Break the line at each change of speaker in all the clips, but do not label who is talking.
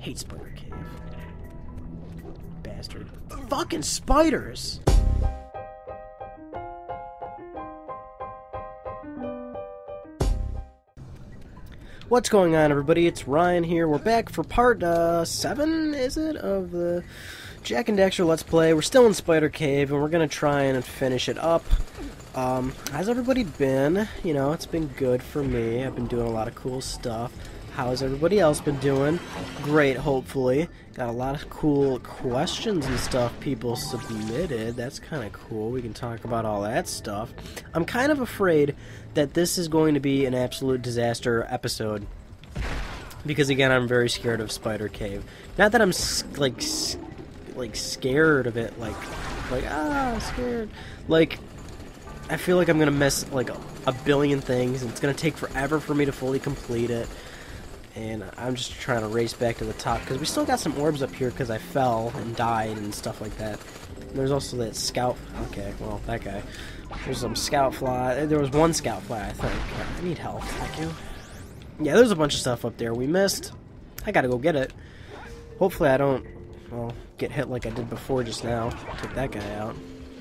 Hate Spider Cave. Bastard. Fucking spiders! What's going on, everybody? It's Ryan here. We're back for part 7, is it, of the Jak and Daxter Let's Play. We're still in Spider Cave, and we're gonna try and finish it up. How's everybody been? You know, it's been good for me. I've been doing a lot of cool stuff. How's everybody else been doing? Great, hopefully. Got a lot of cool questions and stuff people submitted. That's kind of cool. We can talk about all that stuff. I'm kind of afraid that this is going to be an absolute disaster episode. Because, again, I'm very scared of Spider Cave. Not that I'm, like scared of it. Scared. Like, I feel like I'm going to miss, like, a billion things. And it's going to take forever for me to fully complete it. And I'm just trying to race back to the top, because we still got some orbs up here because I fell and died and stuff like that. And there's also that scout... Okay, well, that guy. There's some scout fly. There was one scout fly, I think. I need help, thank you. Yeah, there's a bunch of stuff up there we missed. I gotta go get it. Hopefully I don't, well, get hit like I did before just now. Take that guy out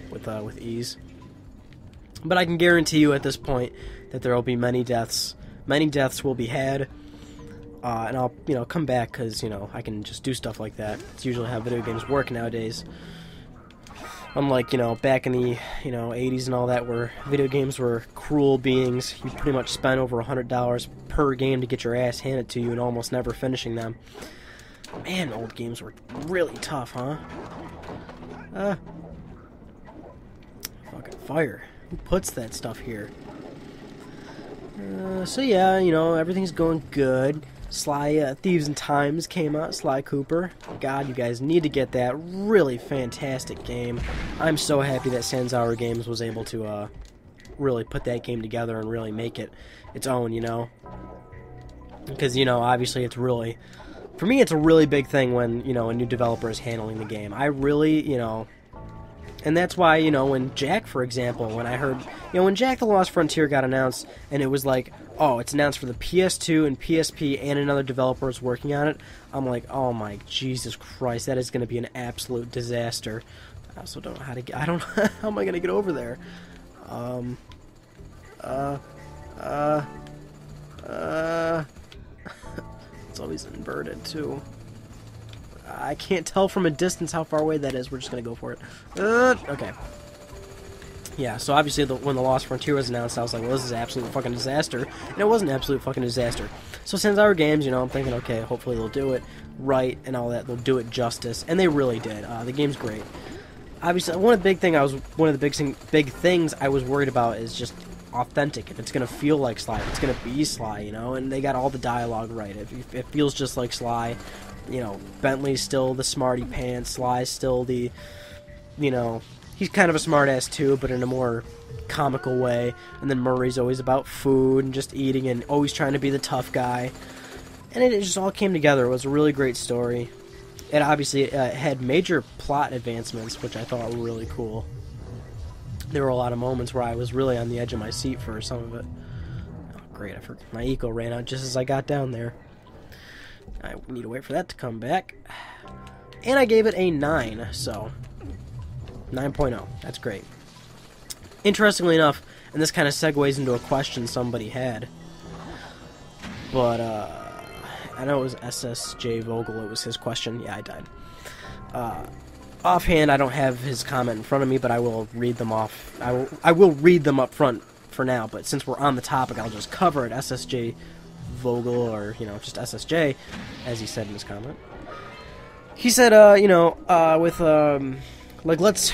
with ease. But I can guarantee you at this point that there will be many deaths. Many deaths will be had. And I'll, come back because, I can just do stuff like that. It's usually how video games work nowadays. Unlike, back in the, 80s and all that, where video games were cruel beings. You pretty much spent over $100 per game to get your ass handed to you and almost never finishing them. Man, old games were really tough, huh? Fucking fire. Who puts that stuff here? So yeah, everything's going good. Sly Thieves in Times came out, Sly Cooper. God, you guys need to get that. Really fantastic game. I'm so happy that Sansour Games was able to really put that game together and really make it its own, Because, obviously it's really... For me, it's a really big thing when, a new developer is handling the game. I really, And that's why, when Jak, for example, when I heard... when Jak the Lost Frontier got announced, and it was like, oh, it's announced for the PS2 and PSP, and another developer is working on it, I'm like, oh my Jesus Christ, that is going to be an absolute disaster. I also don't know how to get... I don't... How am I going to get over there? It's always inverted, too. I can't tell from a distance how far away that is. We're just going to go for it. Okay. Yeah, so obviously when the Lost Frontier was announced, I was like, well, this is an absolute fucking disaster. And it was an absolute fucking disaster. So Sansour Games, I'm thinking, okay, hopefully they'll do it right and all that. They'll do it justice. And they really did. The game's great. Obviously, one of the big things I was worried about is just authentic. If it's going to feel like Sly, if it's going to be Sly, and they got all the dialogue right. It feels just like Sly. Bentley's still the smarty pants, Sly's still the, he's kind of a smartass too, but in a more comical way. And then Murray's always about food and just eating and always trying to be the tough guy. And it just all came together. It was a really great story. It obviously had major plot advancements, which I thought were really cool. There were a lot of moments where I was really on the edge of my seat for some of it. Oh, great, I forgot. My eco ran out just as I got down there. I need to wait for that to come back. And I gave it a 9, so 9.0. That's great. Interestingly enough, and this kind of segues into a question somebody had, but I know it was SSJ Vogel, it was his question. Yeah, I died. Offhand, I don't have his comment in front of me, but I will read them off. I will read them up front for now, but since we're on the topic, I'll just cover it. SSJ Vogel, or just SSJ, as he said in his comment. He said, with Let's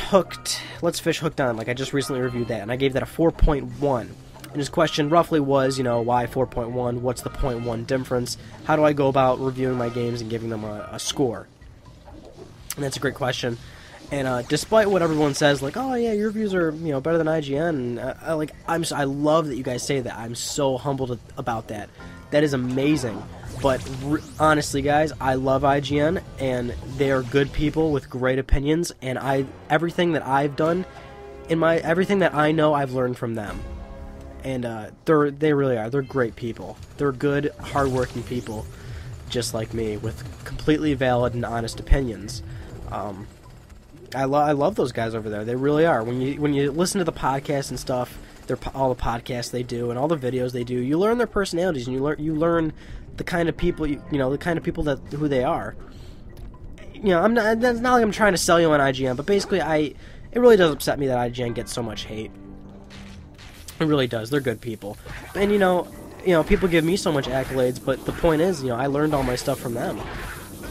Fish Hooked On, like I just recently reviewed that, and I gave that a 4.1. And his question roughly was, why 4.1? What's the 0.1 difference? How do I go about reviewing my games and giving them a score? And that's a great question. And despite what everyone says, like, oh yeah, your reviews are better than IGN, and I love that you guys say that. I'm so humbled about that. That is amazing. But honestly, guys, I love IGN, and they are good people with great opinions. And everything that I've done, everything that I know, I've learned from them. And they really are. They're great people. They're good, hardworking people. just like me, with completely valid and honest opinions. I love those guys over there. They really are. When you listen to the podcast and stuff, all the podcasts they do and all the videos they do, you learn their personalities, and you learn the kind of people the kind of people who they are. That's not like I'm trying to sell you on IGN, but basically it really does upset me that IGN gets so much hate. It really does. They're good people, and people give me so much accolades, but the point is, I learned all my stuff from them,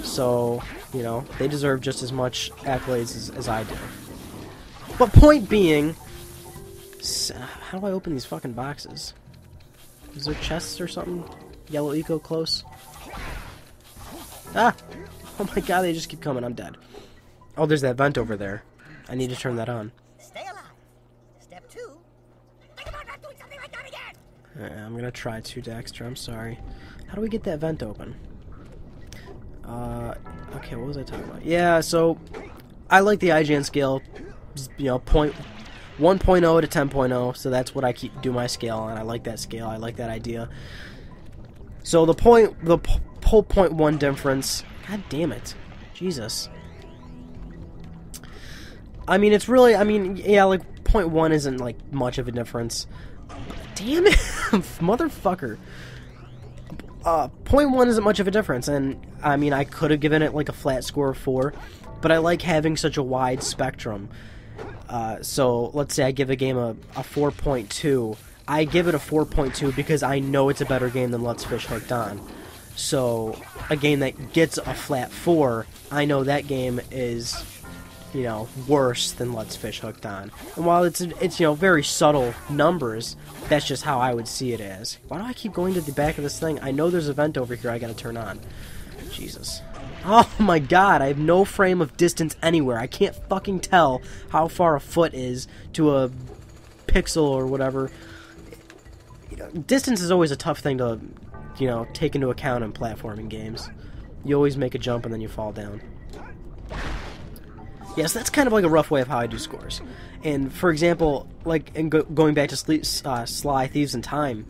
so they deserve just as much accolades as I do. But point being, how do I open these fucking boxes? Is there chests or something? Yellow eco close. Ah! Oh my god, they just keep coming. I'm dead. Oh, there's that vent over there. I need to turn that on.
Stay alive. Step 2. Think about not doing something like that again.
I'm gonna try to, Daxter. I'm sorry. How do we get that vent open? Okay, what was I talking about? Yeah, so I like the IGN scale, 1.0 to 10.0, so that's what I do my scale on. I like that scale. I like that idea. So the whole 0.1 difference. God damn it. Jesus. I mean, it's really, yeah, like 0.1 isn't like much of a difference. Damn it, motherfucker. 0.1 isn't much of a difference, and I could have given it like a flat score of 4, but I like having such a wide spectrum. So let's say I give a game a 4.2. I give it a 4.2 because I know it's a better game than Let's Fish Hooked On. So a game that gets a flat 4, I know that game is, worse than Let's Fish Hooked On. And while it's very subtle numbers, that's just how I would see it as. Why do I keep going to the back of this thing? I know there's a vent over here I gotta turn on. Jesus. Oh my god, I have no frame of distance anywhere. I can't fucking tell how far a foot is to a pixel or whatever. Distance is always a tough thing to, take into account in platforming games. You always make a jump and then you fall down. Yes, that's kind of like a rough way of how I do scores. And for example, going back to Sly Thieves in Time,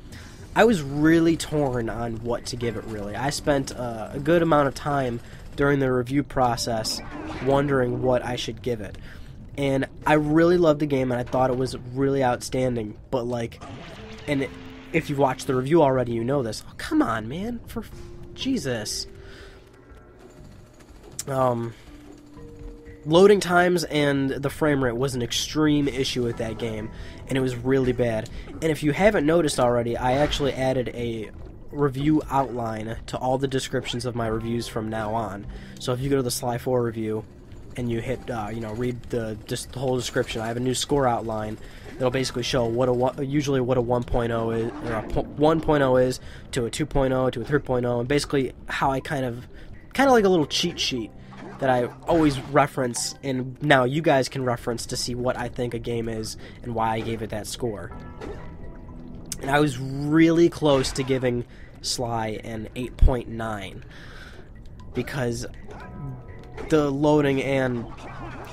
I was really torn on what to give it, really. I spent a good amount of time during the review process wondering what I should give it. And I really loved the game, and I thought it was really outstanding, but if you've watched the review already, you know this. Oh, come on, man. For Jesus. Loading times and the frame rate was an extreme issue with that game, and it was really bad. And if you haven't noticed already, I actually added a review outline to all the descriptions of my reviews from now on. So if you go to the Sly 4 review and you hit, read the whole description, I have a new score outline that'll basically show usually what a 1.0 is, or a 1.0 is, to a 2.0, to a 3.0, and basically how I kind of like a little cheat sheet that I always reference, and now you guys can reference to see what I think a game is and why I gave it that score. And I was really close to giving Sly an 8.9 because the loading and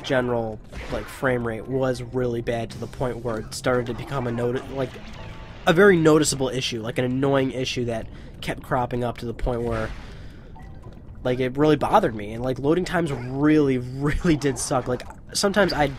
general frame rate was really bad to the point where it started to become a very noticeable issue, like an annoying issue that kept cropping up to the point where it really bothered me. And loading times really, really did suck. Sometimes I'd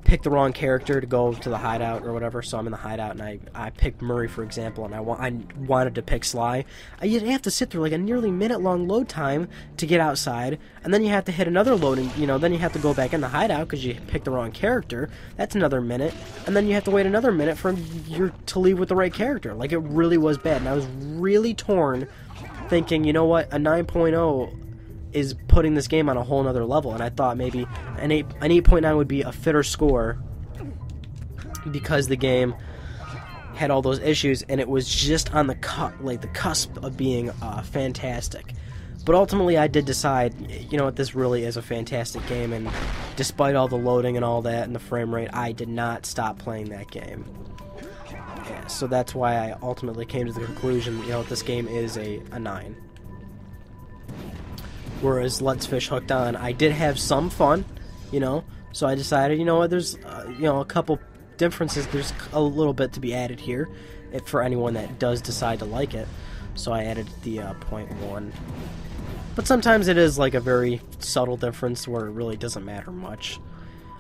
pick the wrong character to go to the hideout or whatever, so I'm in the hideout and I picked Murray, for example, and I wanted to pick Sly. You'd have to sit through a nearly minute-long load time to get outside, and then you have to hit another loading, then you have to go back in the hideout because you picked the wrong character. That's another minute, and then you have to wait another minute for to leave with the right character. It really was bad, and I was really torn, thinking, you know what, a 9.0 is putting this game on a whole nother level, and I thought maybe an 8.9 would be a fitter score because the game had all those issues, and it was just on the cusp of being fantastic. But ultimately, I did decide, you know what, this really is a fantastic game, and despite all the loading and all that and the frame rate, I did not stop playing that game. Yeah, so that's why I ultimately came to the conclusion, this game is a 9. Whereas Let's Fish Hooked On, I did have some fun, so I decided, there's, a couple differences, there's a little bit to be added here, for anyone that does decide to like it. so I added the 0.1. But sometimes it is like a very subtle difference where it really doesn't matter much.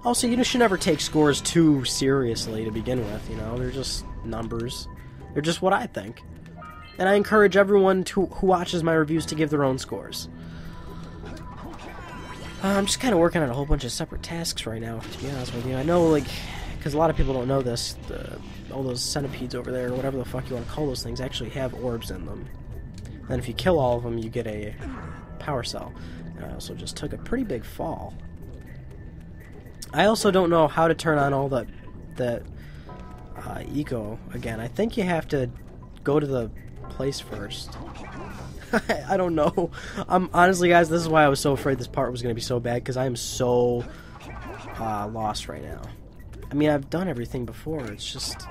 Also, you should never take scores too seriously to begin with, you know? They're just numbers. They're just what I think. And I encourage everyone who watches my reviews to give their own scores. I'm just kind of working on a whole bunch of separate tasks right now, to be honest with you. I know, like, because a lot of people don't know this, all those centipedes over there, or whatever the fuck you want to call those things, actually have orbs in them. And if you kill all of them, you get a power cell. And I also just took a pretty big fall. I also don't know how to turn on all the eco again. I think you have to go to the place first. I don't know. Honestly, guys, this is why I was so afraid this part was going to be so bad, because I am so lost right now. I mean, I've done everything before. It's just...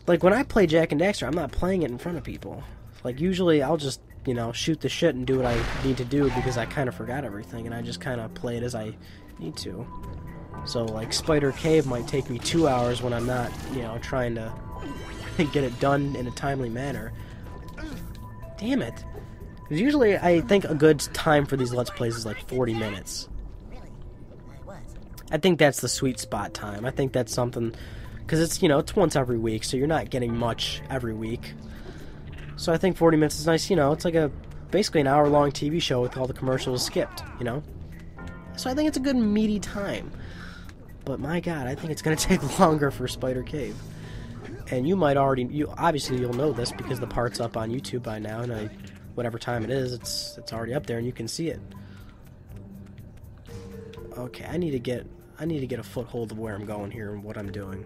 like, when I play Jak and Daxter, I'm not playing it in front of people. Like, usually I'll just, you know, shoot the shit and do what I need to do because I kind of forgot everything, and I just kind of play it as I need to. So, like, Spider Cave might take me 2 hours when I'm not, you know, trying to get it done in a timely manner. Damn it. Because usually I think a good time for these Let's Plays is like 40 minutes. I think that's the sweet spot time. I think that's something... because it's, you know, it's once every week, so you're not getting much every week. So I think 40 minutes is nice, you know, it's like basically an hour-long TV show with all the commercials skipped, you know? So I think it's a good meaty time. But my god, I think it's going to take longer for Spider Cave. And you might already, obviously you'll know this because the part's up on YouTube by now, and whatever time it is, it's already up there and you can see it. Okay, I need to get a foothold of where I'm going here and what I'm doing.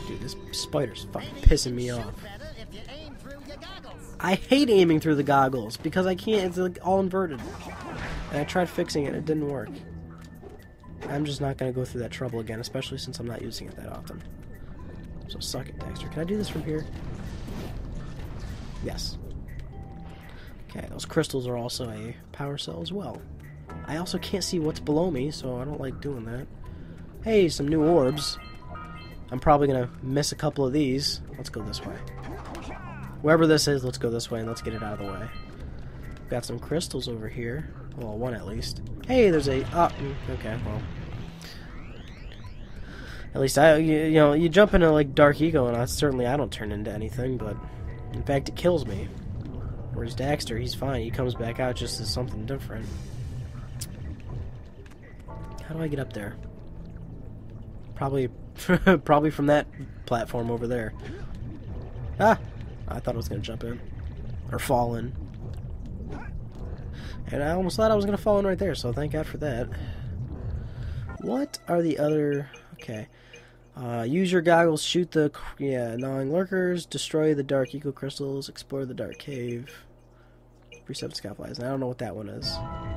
Dude, this spider's fucking pissing me off. I hate aiming through the goggles because I can't, it's like all inverted. And I tried fixing it, it didn't work. I'm just not going to go through that trouble again, especially since I'm not using it that often. So suck it, Daxter. Can I do this from here? Yes. Okay, those crystals are also a power cell as well. I also can't see what's below me, so I don't like doing that. Hey, some new orbs. I'm probably going to miss a couple of these. Let's go this way. Wherever this is, let's go this way and let's get it out of the way. Got some crystals over here. Well, one at least. Hey, there's a... oh, okay, well. At least you know, you jump into, like, Dark Ego, and I don't turn into anything, but... in fact, it kills me. Whereas Daxter, he's fine. He comes back out just as something different. How do I get up there? Probably from that platform over there. Ah! I thought I was going to jump in. Or fall in. And I almost thought I was going to fall in right there, so thank God for that. What are the other... okay. Use your goggles, shoot the gnawing lurkers, destroy the dark eco crystals, explore the dark cave. Reset scoutflies. And I don't know what that one is.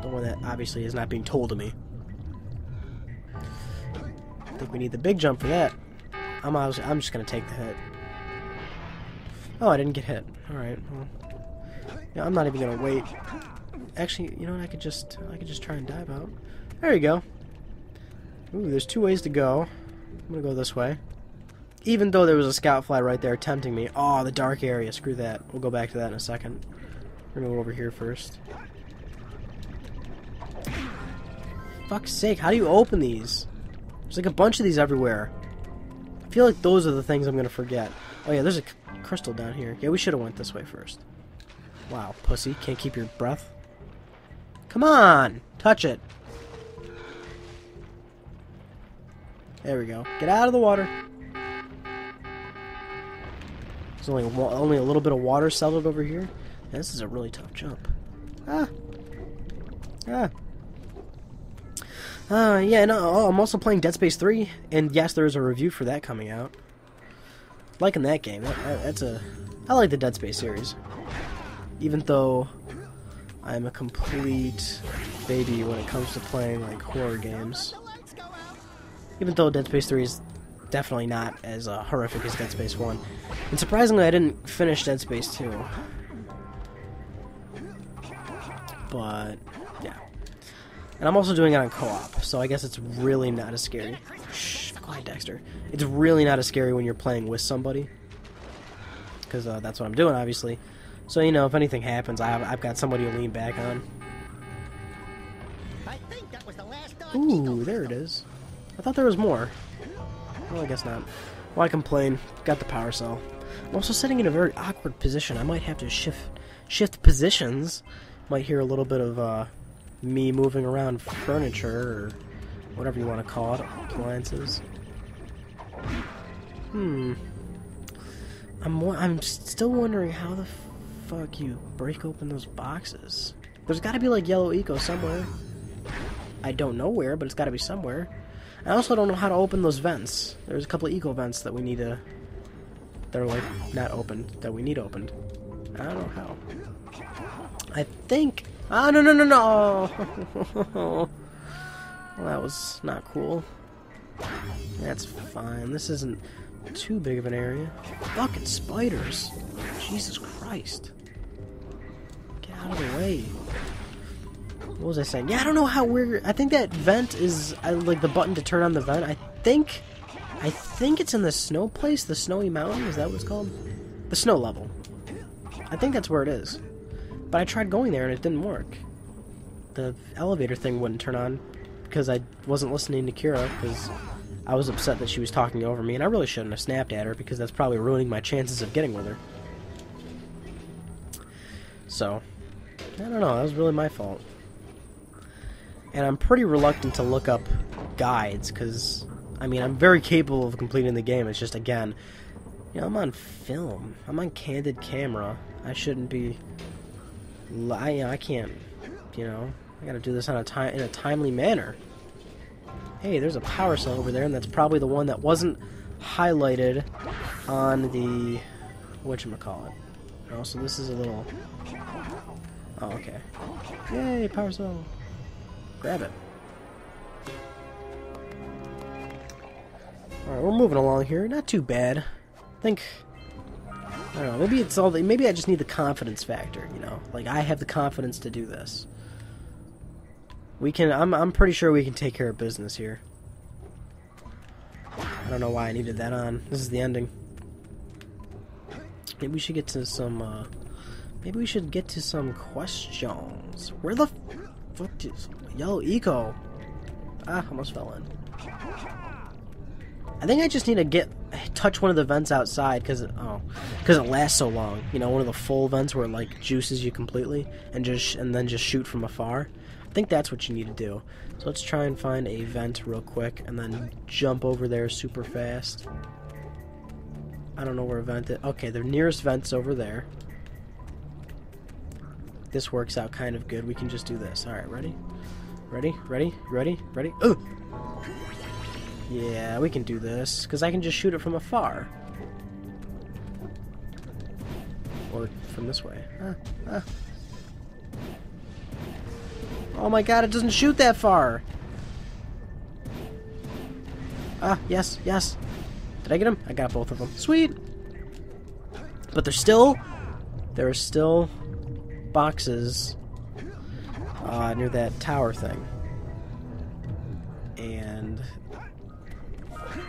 The one that obviously is not being told to me. I think we need the big jump for that. I'm just going to take the hit. Oh, I didn't get hit. Alright, well. Yeah, I'm not even going to wait. Actually, you know what, I could just try and dive out. There you go. Ooh, there's 2 ways to go. I'm gonna go this way. Even though there was a scout fly right there tempting me. Oh, the dark area. Screw that. We'll go back to that in a second. We're gonna go over here first. Fuck's sake, how do you open these? There's like a bunch of these everywhere. I feel like those are the things I'm gonna forget. Oh yeah, there's a crystal down here. Yeah, we should have went this way first. Wow, pussy. Can't keep your breath. Come on! Touch it. There we go. Get out of the water. There's only a little bit of water settled over here. Yeah, this is a really tough jump. Yeah, no, I'm also playing Dead Space 3, and yes, there is a review for that coming out. Liking that game. I like the Dead Space series. Even though I'm a complete baby when it comes to playing, like, horror games. Even though Dead Space 3 is definitely not as horrific as Dead Space 1. And surprisingly, I didn't finish Dead Space 2. But, yeah. And I'm also doing it on co-op, so I guess it's really not as scary. Shh, Sly Daxter. It's really not as scary when you're playing with somebody. Because that's what I'm doing, obviously. So, you know, if anything happens, I've got somebody to lean back on.
I think that was the last dog.
Ooh, there it is. I thought there was more. Well, I guess not. Why complain? Got the power cell. I'm also sitting in a very awkward position. I might have to shift positions. Might hear a little bit of me moving around furniture or whatever you want to call it, appliances. I'm still wondering how the fuck you break open those boxes. There's got to be like yellow eco somewhere. I don't know where, but it's got to be somewhere. I also don't know how to open those vents. There's a couple of eco vents that we need to... They're like not opened, that we need opened. I don't know how. I think... Ah, no, no, no, no! Well, that was not cool. That's fine. This isn't too big of an area. Fucking spiders. Jesus Christ. Get out of the way. What was I saying? Yeah, I don't know how we're... I think that vent is... like the button to turn on the vent. I think it's in the snow place. The snowy mountain. Is that what it's called? The snow level. I think that's where it is. But I tried going there and it didn't work. The elevator thing wouldn't turn on because I wasn't listening to Kira because I was upset that she was talking over me, and I really shouldn't have snapped at her because that's probably ruining my chances of getting with her. So, I don't know, that was really my fault. And I'm pretty reluctant to look up guides because, I mean, I'm very capable of completing the game. It's just, again, you know, I'm on film. I'm on candid camera. I shouldn't be... I can't, you know, I gotta do this on in a timely manner. Hey, there's a power cell over there, and that's probably the one that wasn't highlighted on the whatchamacallit. Oh, so this is a little... Oh, okay. Yay, power cell. Grab it. Alright, we're moving along here. Not too bad. I think... I don't know, maybe it's all maybe I just need the confidence factor, you know? Like, I have the confidence to do this. We can, I'm pretty sure we can take care of business here. I don't know why I needed that on. This is the ending. Maybe we should get to some, questions. Where the fuck is yellow eco? Ah, almost fell in. I think I just need to touch one of the vents outside because it lasts so long. You know, one of the full vents where it like juices you completely and then just shoot from afar. I think that's what you need to do. So let's try and find a vent real quick and then jump over there super fast. I don't know where a vent is. Okay, the nearest vent's over there. This works out kind of good. We can just do this. Alright, ready? Ready? Ready? Ready? Ready? Ooh! Yeah, we can do this, because I can just shoot it from afar. Or from this way. Oh my god, it doesn't shoot that far! Yes, yes. Did I get him? I got both of them. Sweet! But there are still boxes near that tower thing. And...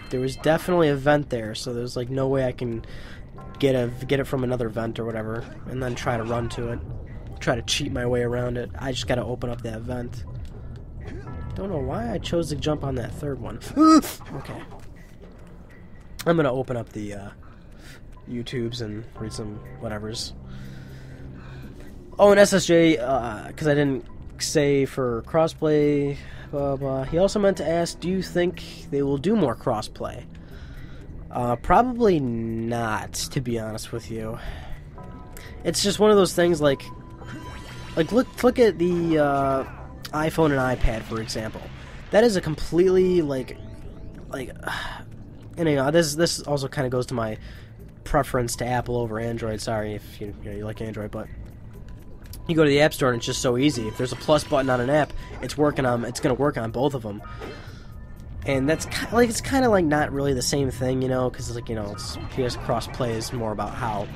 there was definitely a vent there, so there's like no way I can get it from another vent or whatever, and then try to run to it, try to cheat my way around it. I just gotta open up that vent. Don't know why I chose to jump on that third one. Okay, I'm gonna open up the YouTubes and read some whatevers. Oh, and SSJ, because I didn't say for crossplay. He also meant to ask, do you think they will do more crossplay? Probably not, to be honest with you. It's just one of those things like look at the iPhone and iPad, for example. That is a completely and you know, this also kind of goes to my preference to Apple over Android. Sorry if you like Android, but you go to the App Store and it's just so easy. If there's a plus button on an app, it's going to work on both of them. And that's it's kind of like not really the same thing, you know, because it's PS Crossplay is more about how.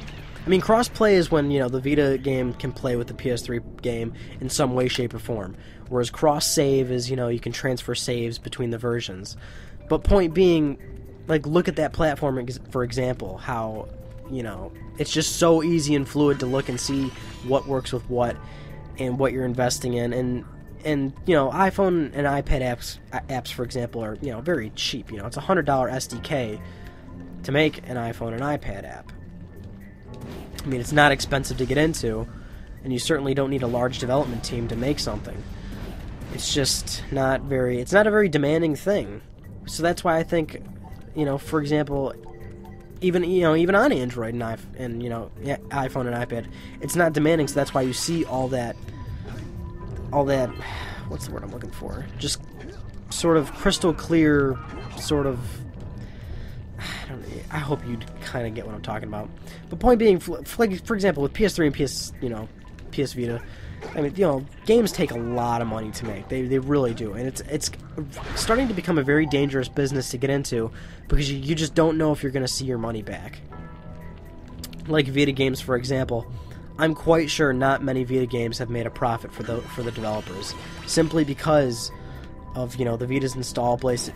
I mean, crossplay is when, you know, the Vita game can play with the PS3 game in some way, shape, or form. Whereas cross-save is, you know, you can transfer saves between the versions. But point being, like, look at that platform, for example, how, you know, it's just so easy and fluid to look and see what works with what and what you're investing in. And you know, iPhone and iPad apps, for example, are, you know, very cheap. You know, it's a $100 SDK to make an iPhone and iPad app. I mean, it's not expensive to get into, and you certainly don't need a large development team to make something. It's just not very, it's not a very demanding thing. So that's why I think, you know, for example, even on Android and you know, iPhone and iPad, it's not demanding. So that's why you see all that, what's the word I'm looking for? Just sort of crystal clear, sort of. I hope you kind of get what I'm talking about. But point being, for example, with PS3 and PS Vita, I mean, you know, games take a lot of money to make. They really do, and it's starting to become a very dangerous business to get into because you just don't know if you're going to see your money back. Like Vita games, for example, I'm quite sure not many Vita games have made a profit for the developers, simply because of, you know, the Vita's install base.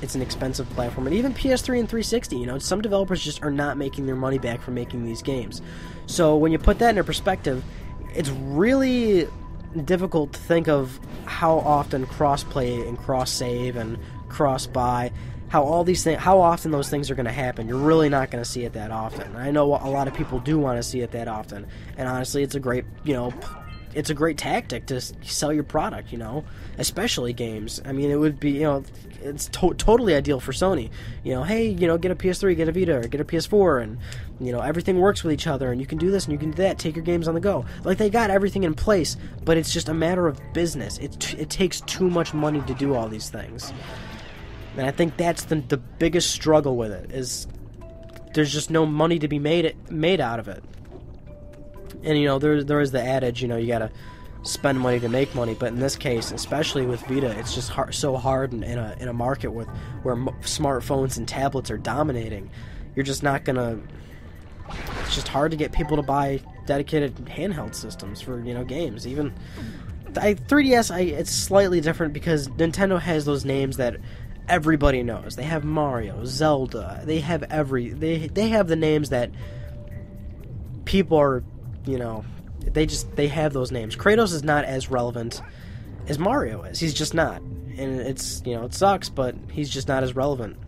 It's an expensive platform, and even PS3 and 360. You know, some developers just are not making their money back from making these games. So when you put that into perspective, it's really difficult to think of how often crossplay and cross-save and cross-buy, how often those things are going to happen. You're really not going to see it that often. I know a lot of people do want to see it that often, and honestly, it's a great, you know, it's a great tactic to sell your product, you know, especially games. I mean, it would be, you know, it's totally ideal for Sony. You know, hey, you know, get a PS3, get a Vita, or get a PS4, and, you know, everything works with each other, and you can do this and you can do that. Take your games on the go. Like, they got everything in place, but it's just a matter of business. It takes too much money to do all these things. And I think that's the biggest struggle with it, is there's just no money to be made out of it. And, you know, there is the adage, you know, you gotta spend money to make money. But in this case, especially with Vita, it's just so hard in a market where smartphones and tablets are dominating. You're just not gonna. It's just hard to get people to buy dedicated handheld systems for, you know, games. Even 3DS, it's slightly different because Nintendo has those names that everybody knows. They have Mario, Zelda. They have they have the names that people are. You know, they have those names. Kratos is not as relevant as Mario is. He's just not. And it's, you know, it sucks, but he's just not as relevant.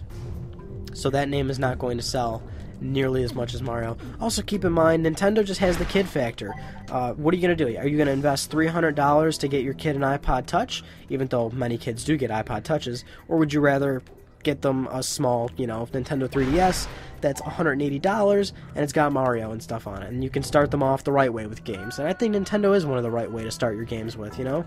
So that name is not going to sell nearly as much as Mario. Also, keep in mind, Nintendo just has the kid factor. What are you going to do? Are you going to invest $300 to get your kid an iPod Touch, even though many kids do get iPod Touches? Or would you rather get them a small, you know, Nintendo 3DS that's $180 and it's got Mario and stuff on it, and you can start them off the right way with games? And I think Nintendo is one of the right way to start your games with, you know?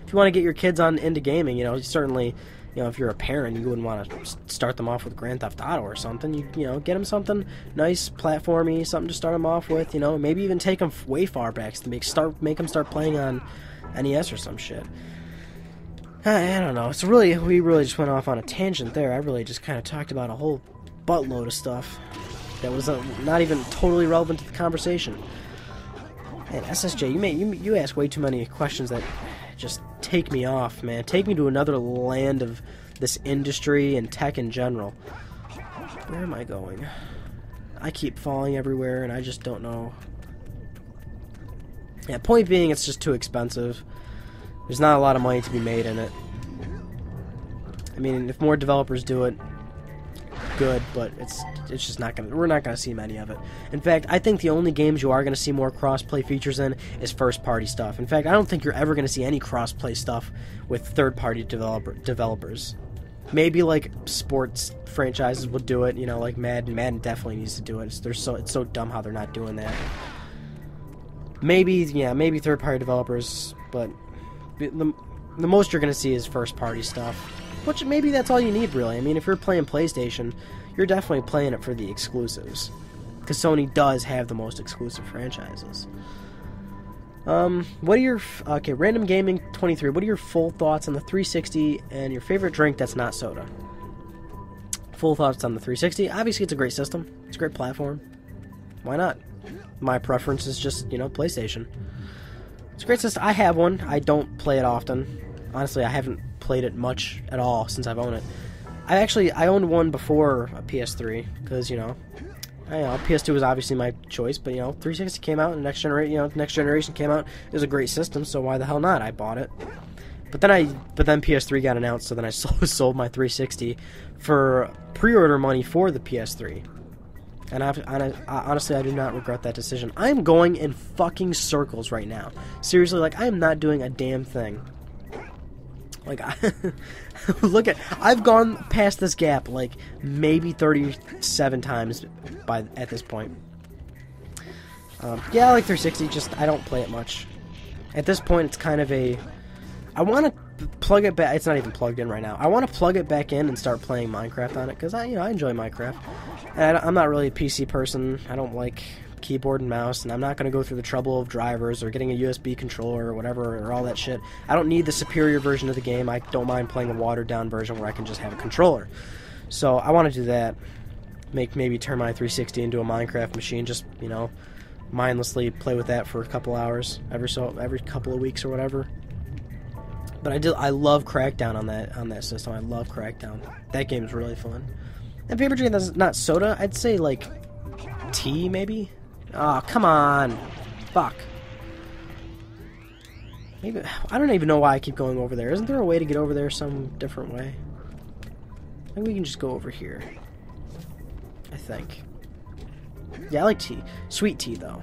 If you want to get your kids into gaming, you know, certainly, you know, if you're a parent, you wouldn't want to start them off with Grand Theft Auto or something. You know, get them something nice, platformy, something to start them off with, you know, maybe even take them way far back to make them start playing on NES or some shit. I don't know. We really just went off on a tangent there. I really just kind of talked about a whole buttload of stuff that was not even totally relevant to the conversation. And SSJ, you ask way too many questions that just take me off, man. Take me to another land of this industry and tech in general. Where am I going? I keep falling everywhere, and I just don't know. Yeah, point being, it's just too expensive. There's not a lot of money to be made in it. I mean, if more developers do it, good, but it's just not gonna. We're not gonna see many of it. In fact, I think the only games you are gonna see more cross-play features in is first-party stuff. In fact, I don't think you're ever gonna see any cross-play stuff with third-party developers. Maybe like sports franchises will do it. You know, like Madden. Madden definitely needs to do it. It's so dumb how they're not doing that. Maybe third-party developers, but the most you're going to see is first-party stuff. Which maybe that's all you need, really. I mean, if you're playing PlayStation, you're definitely playing it for the exclusives. Because Sony does have the most exclusive franchises. What are your... Okay, Random Gaming 23. What are your full thoughts on the 360 and your favorite drink that's not soda? Full thoughts on the 360. Obviously, it's a great system. It's a great platform. Why not? My preference is just, you know, PlayStation. It's a great system. I have one. I don't play it often. Honestly, I haven't played it much at all since I've owned it. I owned one before a PS3 because PS2 was obviously my choice, but 360 came out and next generation came out. It was a great system, so why the hell not? I bought it. But then PS3 got announced, so then I sold my 360 for pre-order money for the PS3. And honestly, I do not regret that decision. I'm going in fucking circles right now. Seriously, like, I am not doing a damn thing. Like, I've gone past this gap, like, maybe 37 times at this point. Yeah, I like 360, just, I don't play it much. At this point, it's kind of I want to plug it back. It's not even plugged in right now. I want to plug it back in and start playing Minecraft on it, because I enjoy Minecraft. And I'm not really a PC person. I don't like keyboard and mouse, and I'm not going to go through the trouble of drivers or getting a USB controller or whatever, or all that shit. I don't need the superior version of the game. I don't mind playing a watered-down version where I can just have a controller. So I want to do that. Maybe turn my 360 into a Minecraft machine, just, mindlessly play with that for a couple hours, every couple of weeks or whatever. But I love Crackdown on that system. I love Crackdown. That game is really fun. And favorite drink that's not soda, I'd say like tea maybe. Oh, come on. Fuck. Maybe I don't even know why I keep going over there. Isn't there a way to get over there some different way? I think we can just go over here. I think. Yeah, I like tea. Sweet tea though.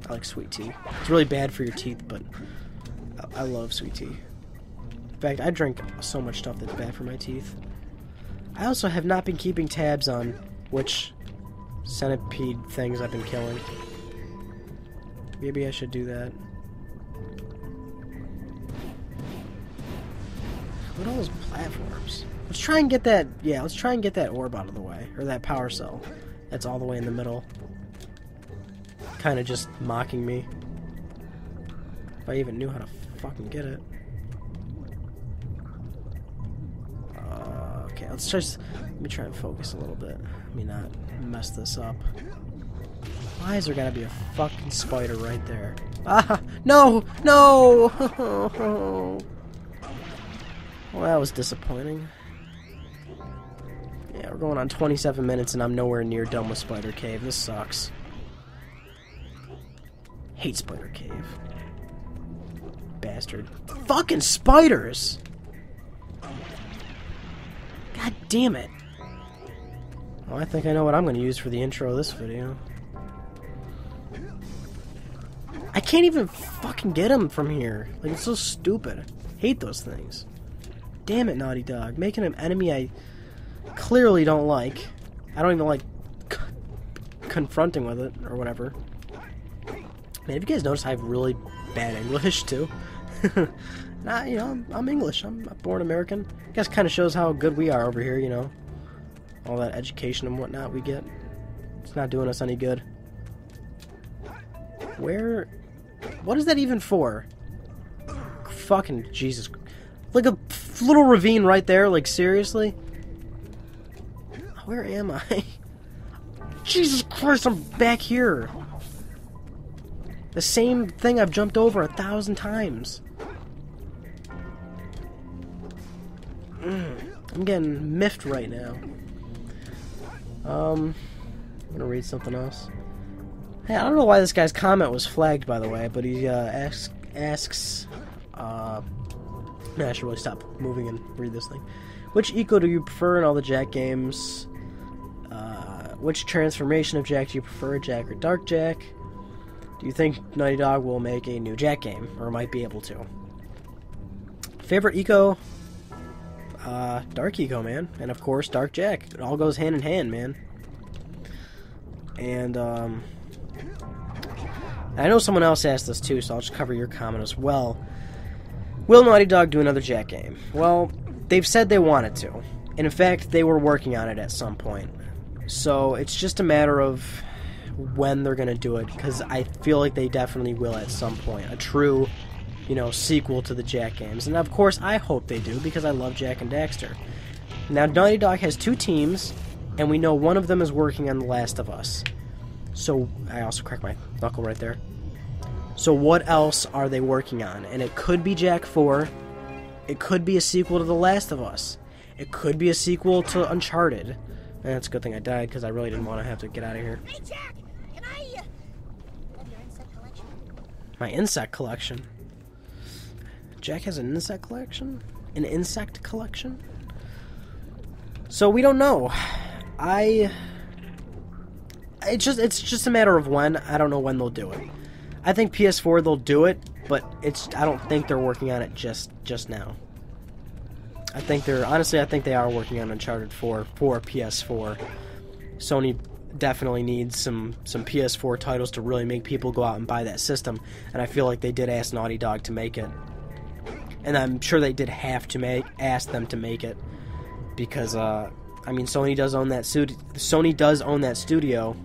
I like sweet tea. It's really bad for your teeth, but I love sweet tea. In fact, I drink so much stuff that's bad for my teeth. I also have not been keeping tabs on which centipede things I've been killing. Maybe I should do that. What are all those platforms? Let's try and get that. Yeah, let's try and get that orb out of the way, or that power cell. That's all the way in the middle. Kind of just mocking me. If I even knew how to fucking get it. Okay, let me try and focus a little bit. Let me not mess this up. Why is there gotta be a fucking spider right there? Ah! No! No! Well, that was disappointing. Yeah, we're going on 27 minutes and I'm nowhere near done with Spider Cave. This sucks. Hate Spider Cave. Bastard. Fucking spiders! God damn it. Well, I think I know what I'm going to use for the intro of this video. I can't even fucking get him from here. Like, it's so stupid. Hate those things. Damn it, Naughty Dog. Making an enemy I clearly don't like. I don't even like confronting with it, or whatever. Man, have you guys noticed I have really bad English, too? Nah, I'm English. I'm born American. I guess kind of shows how good we are over here, all that education and whatnot we get. It's not doing us any good. What is that even for? Fucking Jesus. Like a little ravine right there, like seriously? Where am I? Jesus Christ, I'm back here. The same thing I've jumped over 1,000 times. I'm getting miffed right now. I'm gonna read something else. Hey, I don't know why this guy's comment was flagged, by the way, but he asks. I should really stop moving and read this thing. Which eco do you prefer in all the Jak games? Which transformation of Jak do you prefer, Jak or Dark Jak? Do you think Naughty Dog will make a new Jak game, or might be able to? Favorite eco? Dark eco, man. And of course, Dark Jak. It all goes hand in hand, man. And, I know someone else asked this too, so I'll just cover your comment as well. Will Naughty Dog do another Jak game? Well, they've said they wanted to. And in fact, they were working on it at some point. So, it's just a matter of when they're going to do it, because I feel like they definitely will at some point. A true, sequel to the Jak games. And of course, I hope they do, because I love Jak and Daxter. Now, Naughty Dog has 2 teams, and we know one of them is working on The Last of Us. So, I also cracked my knuckle right there. So what else are they working on? And it could be Jak 4, It could be a sequel to The Last of Us. It could be a sequel to Uncharted. And that's a good thing I died, because I really didn't want to have to get out of here.
Hey, Jack! Can I, have your insect collection?
My insect collection? Jack has an insect collection? An insect collection? So we don't know. It's just a matter of when. I don't know when they'll do it. I think PS4 they'll do it, but I don't think they're working on it just now. I think they are working on Uncharted 4 for PS4. Sony definitely needs some PS4 titles to really make people go out and buy that system, and I feel like they did ask Naughty Dog to make it. And I'm sure they did have to ask them to make it, because I mean, Sony does own that studio,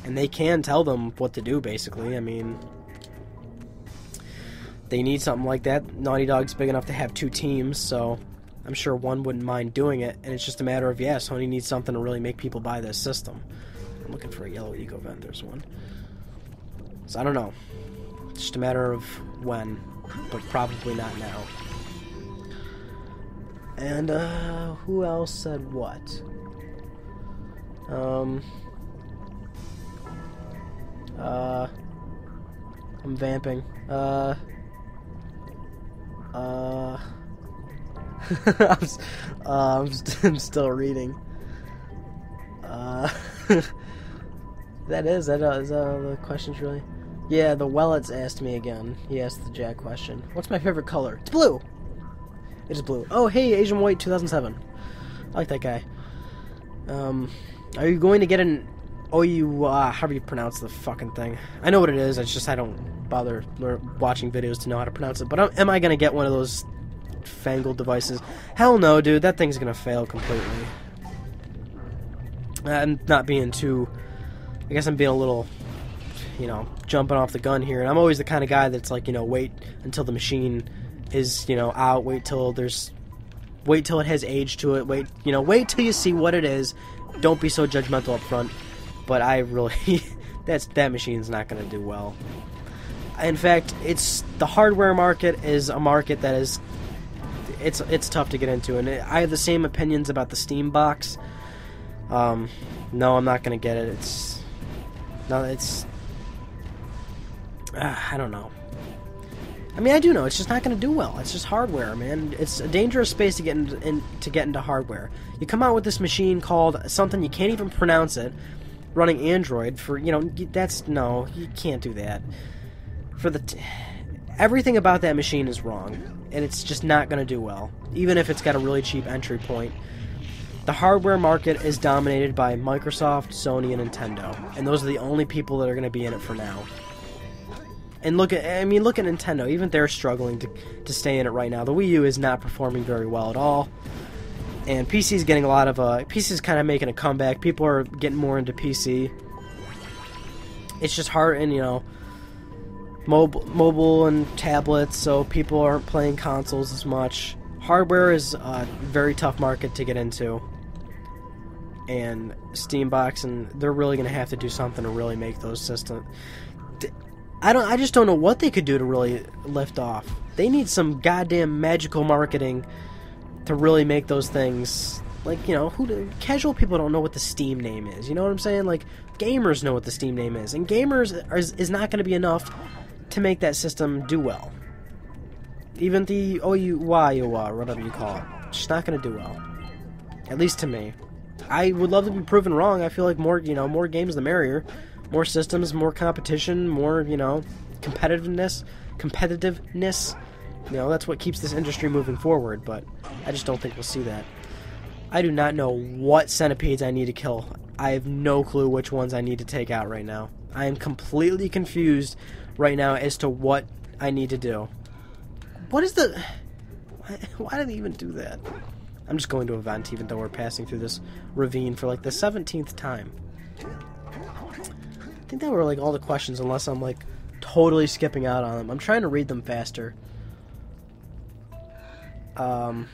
and they can tell them what to do, basically. I mean, they need something like that. Naughty Dog's big enough to have 2 teams, so I'm sure one wouldn't mind doing it, and it's just a matter of, Sony needs something to really make people buy this system. I'm looking for a yellow eco vent. There's one. So I don't know. It's just a matter of when, but probably not now. And, who else said what? I'm vamping. I'm still reading. That is the questions really? Yeah, the Wellets asked me again. He asked the Jack question. What's my favorite color? It's blue! It is blue. Oh, hey, Asian White 2007. I like that guy. Are you going to get an how do you pronounce the fucking thing? I know what it is, it's just I don't bother watching videos to know how to pronounce it. But am I going to get one of those fangled devices? Hell no, dude. That thing's going to fail completely. I'm not being too... I guess I'm being a little, jumping off the gun here. And I'm always the kind of guy that's like, wait until the machine is, out. Wait till it has age to it. Wait till you see what it is. Don't be so judgmental up front. But I really... that machine's not going to do well. In fact, the hardware market is a market that is... It's tough to get into. And I have the same opinions about the Steam box. No, I'm not going to get it. I don't know. I mean, I do know. It's just not going to do well. It's just hardware, man. It's a dangerous space to get into hardware. You come out with this machine called something you can't even pronounce it, running Android for, no, you can't do that. Everything about that machine is wrong, and it's just not going to do well, even if it's got a really cheap entry point. The hardware market is dominated by Microsoft, Sony, and Nintendo, and those are the only people that are going to be in it for now. And look at Nintendo. Even they're struggling to stay in it right now. The Wii U is not performing very well at all, and PC's getting a lot of PC's kind of making a comeback. People are getting more into PC. It's just hard, and mobile and tablets, so people aren't playing consoles as much. Hardware is a very tough market to get into, and Steambox, and they're really going to have to do something to really make those systems. I just don't know what they could do to really lift off. They need some goddamn magical marketing to really make those things, like, casual people don't know what the Steam name is, you know what I'm saying? Like, gamers know what the Steam name is, and gamers is not going to be enough to make that system do well. Even the OUY, or whatever you call it, it's just not going to do well. At least to me. I would love to be proven wrong. I feel like more games the merrier. More systems, more competition, more, competitiveness. That's what keeps this industry moving forward, but I just don't think we'll see that. I do not know what centipedes I need to kill. I have no clue which ones I need to take out right now. I am completely confused right now as to what I need to do. What is the... Why did they even do that? I'm just going to a vent, even though we're passing through this ravine for, like, the 17th time. I think that were, like, all the questions, unless I'm, like, totally skipping out on them. I'm trying to read them faster. I'm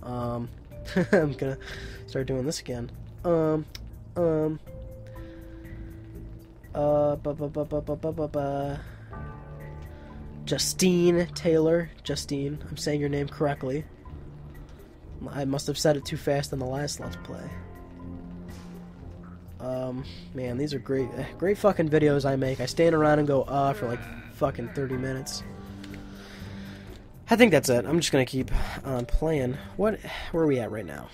gonna start doing this again. Justine Taylor. Justine, I'm saying your name correctly. I must have said it too fast in the last Let's Play. Man, these are great fucking videos I make. I stand around and go, for like fucking 30 minutes. I think that's it. I'm just gonna keep on playing. Where are we at right now?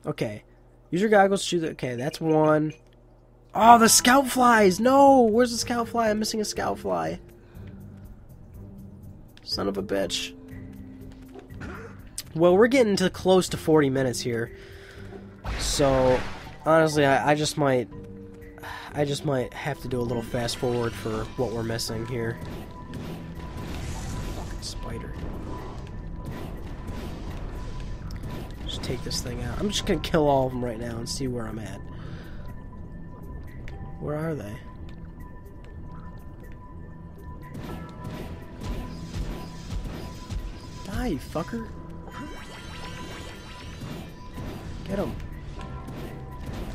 Okay. Use your goggles to shoot okay, that's one. Oh, the scout flies! No! Where's the scout fly? I'm missing a scout fly. Son of a bitch. Well, we're getting to close to 40 minutes here. So, honestly, I just might have to do a little fast forward for what we're missing here. Fucking spider. Just take this thing out. I'm just gonna kill all of them right now and see where I'm at. Where are they? Die, you fucker. Get him.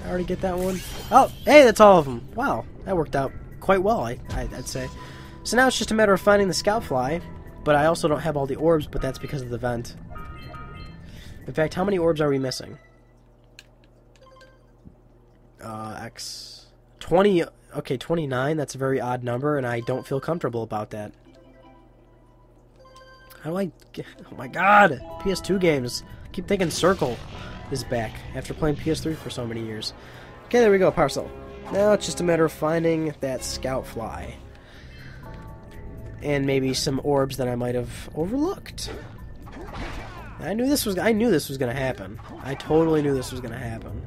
I already get that one. Oh, hey, that's all of them. Wow, that worked out quite well, I'd say. So now it's just a matter of finding the scout fly, but I also don't have all the orbs, but that's because of the vent. In fact, how many orbs are we missing? X... 20, okay, 29, that's a very odd number, and I don't feel comfortable about that. How do I get, oh my god, PS2 games. I keep thinking Circle is back, after playing PS3 for so many years. Okay, there we go, parcel. Now it's just a matter of finding that scout fly. And maybe some orbs that I might have overlooked. I knew this was gonna happen. I totally knew this was gonna happen.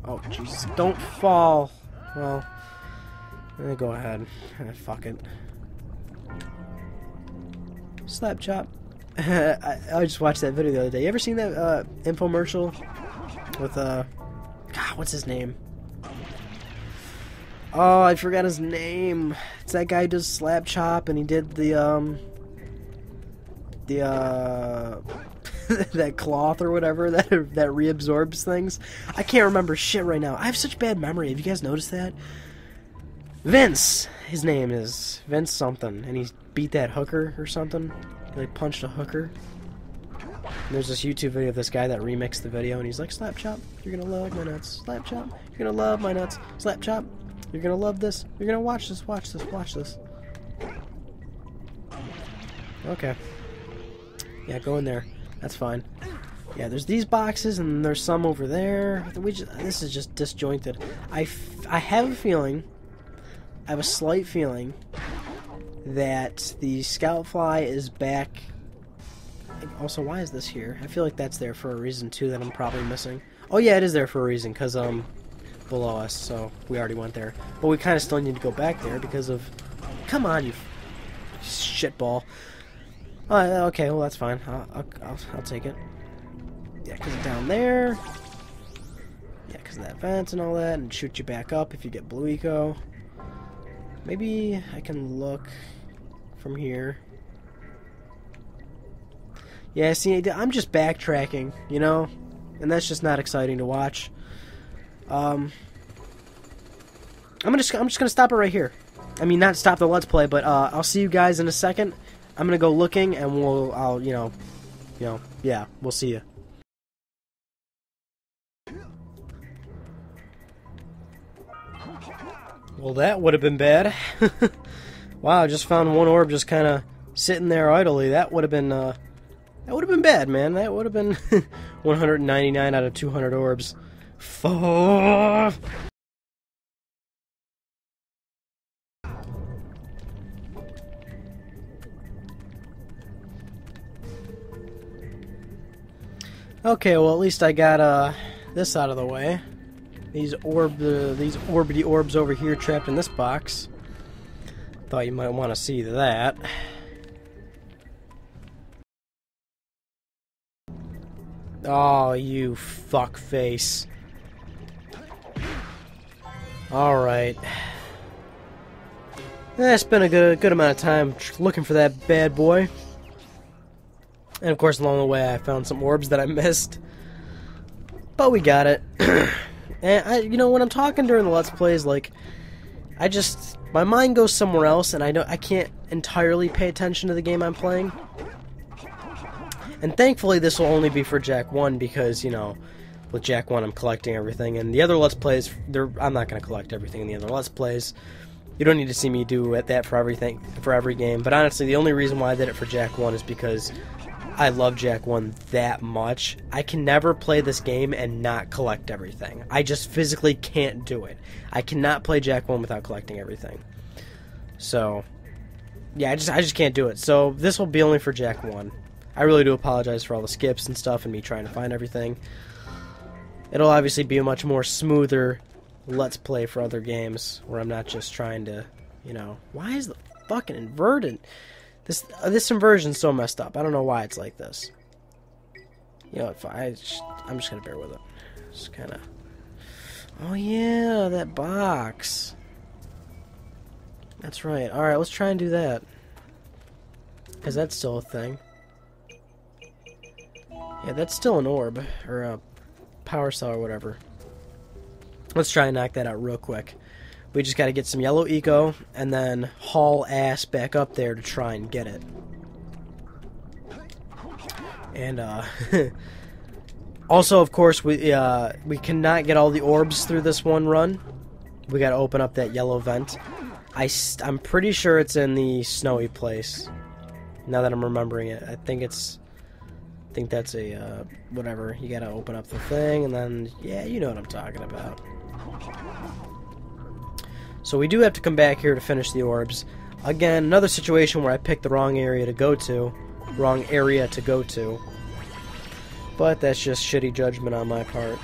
Oh, Jesus, don't fall. Well, go ahead. Fuck it. Slap chop. I just watched that video the other day. You ever seen that infomercial with God, what's his name? Oh, I forgot his name. It's that guy who does slap chop, and he did the that cloth or whatever that reabsorbs things. I can't remember shit right now. I have such bad memory. Have you guys noticed that? Vince, his name is Vince something, and he beat that hooker or something. He like punched a hooker. And there's this YouTube video of this guy that remixed the video, and he's like, slap chop, you're gonna love my nuts. Slap chop, you're gonna love my nuts. Slap chop, you're gonna love this. You're gonna watch this, watch this, watch this. Okay. Yeah, go in there. That's fine. Yeah, there's these boxes, and there's some over there. This is just disjointed. I have a feeling, I have a slight feeling, that the scout fly is back. Also, why is this here? I feel like that's there for a reason, too, that I'm probably missing. Oh, yeah, it is there for a reason, because, below us, so we already went there. But we kind of still need to go back there because of... Come on, you shitball. Okay, well, that's fine. I'll take it. Yeah, because it's down there. Yeah, because of that vent and all that, and shoot you back up if you get blue eco. Maybe I can look from here. Yeah, see, I'm just backtracking, you know? And that's just not exciting to watch. I'm just gonna stop it right here. I mean, not stop the Let's Play, but I'll see you guys in a second. I'm gonna go looking, and yeah, we'll see you. Well, that would have been bad. Wow, I just found one orb just kind of sitting there idly. That would have been bad, man. That would have been 199 out of 200 orbs. Fuck. Okay, well, at least I got this out of the way. These orbity orbs over here trapped in this box. Thought you might want to see that. Oh, you fuckface. Alright. It's been a good amount of time looking for that bad boy. And of course, along the way, I found some orbs that I missed. But we got it. And you know, when I'm talking during the Let's Plays, like, my mind goes somewhere else, and I can't entirely pay attention to the game I'm playing. And thankfully, this will only be for Jak 1 because, you know, with Jak 1 I'm collecting everything, and the other Let's Plays, I'm not going to collect everything in the other Let's Plays. You don't need to see me do that for everything, for every game. But honestly, the only reason why I did it for Jak 1 is because I love Jak 1 that much. I can never play this game and not collect everything. I just physically can't do it. I cannot play Jak 1 without collecting everything. So, yeah, I just can't do it. So this will be only for Jak 1. I really do apologize for all the skips and stuff and me trying to find everything. It'll obviously be a much more smoother Let's Play for other games where I'm not just trying to, you know, why is the fucking inverted? This inversion's so messed up. I don't know why it's like this. You know, I'm just gonna bear with it. Just kind of. Oh yeah, that box. That's right. All right, let's try and do that. Cause that's still a thing. Yeah, that's still an orb or a power cell or whatever. Let's try and knock that out real quick. We just got to get some yellow eco and then haul ass back up there to try and get it. And also, of course, we cannot get all the orbs through this one run. We got to open up that yellow vent. I'm pretty sure it's in the snowy place. Now that I'm remembering it, I think that's a whatever. You got to open up the thing, and then yeah, you know what I'm talking about. So we do have to come back here to finish the orbs. Again, another situation where I picked the wrong area to go to. But that's just shitty judgment on my part.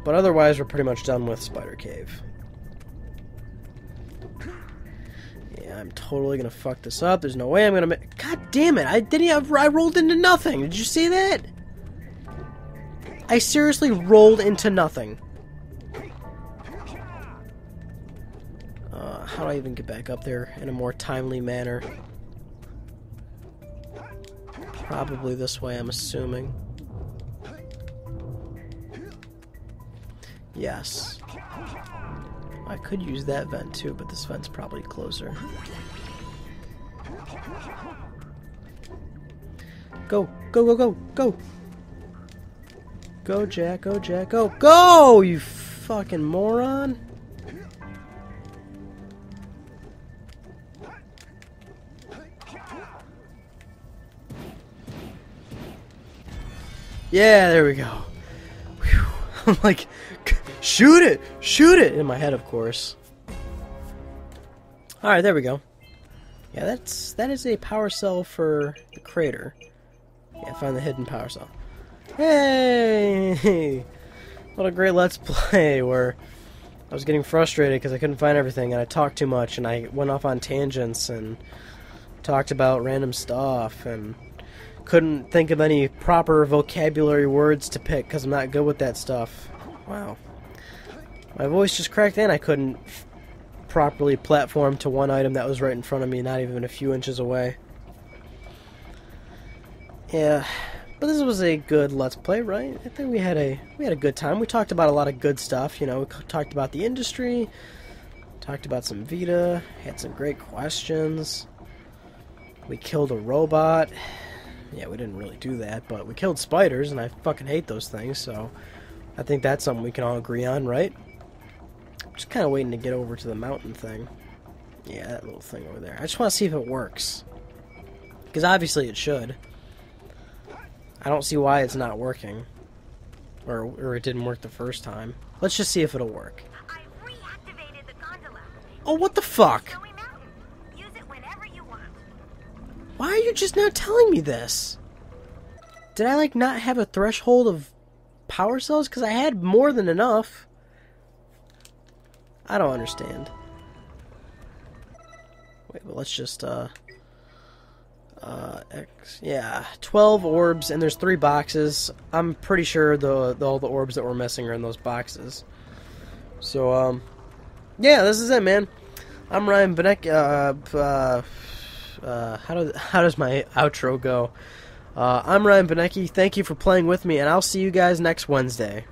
But otherwise, we're pretty much done with Spider Cave. Yeah, I'm totally gonna fuck this up. There's no way I'm gonna make... God damn it! I rolled into nothing! Did you see that? I seriously rolled into nothing. How do I even get back up there in a more timely manner? Probably this way, I'm assuming. Yes. I could use that vent too, but this vent's probably closer. Go! Go, go, go, go! Go, Jak, go, Jak, go! Go, you fucking moron! Yeah, there we go. Whew. I'm like, shoot it! Shoot it! In my head, of course. Alright, there we go. Yeah, that is a power cell for the crater. Yeah, find the hidden power cell. Hey! What a great Let's Play where I was getting frustrated because I couldn't find everything and I talked too much and I went off on tangents and talked about random stuff and couldn't think of any proper vocabulary words to pick because I'm not good with that stuff. Wow. My voice just cracked and I couldn't properly platform to one item that was right in front of me, not even a few inches away. Yeah, but this was a good Let's Play, right? I think we had a good time. We talked about a lot of good stuff, you know. We talked about the industry, talked about some Vita, had some great questions. We killed a robot. Yeah, we didn't really do that, but we killed spiders, and I fucking hate those things, so I think that's something we can all agree on, right? Just kind of waiting to get over to the mountain thing. Yeah, that little thing over there. I just want to see if it works. Because obviously it should. I don't see why it's not working. Or it didn't work the first time. Let's just see if it'll work.
I reactivated the gondola.
Oh, what the fuck?
Snowy Mountain. Use it whenever you want.
Why are you just now telling me this? Did I, like, not have a threshold of power cells? Because I had more than enough. I don't understand. Wait, but let's just, yeah, 12 orbs, and there's 3 boxes. I'm pretty sure all the orbs that we're missing are in those boxes. So, yeah, this is it, man. I'm Ryan Benek. How does my outro go? I'm Ryan Benecki. Thank you for playing with me, and I'll see you guys next Wednesday.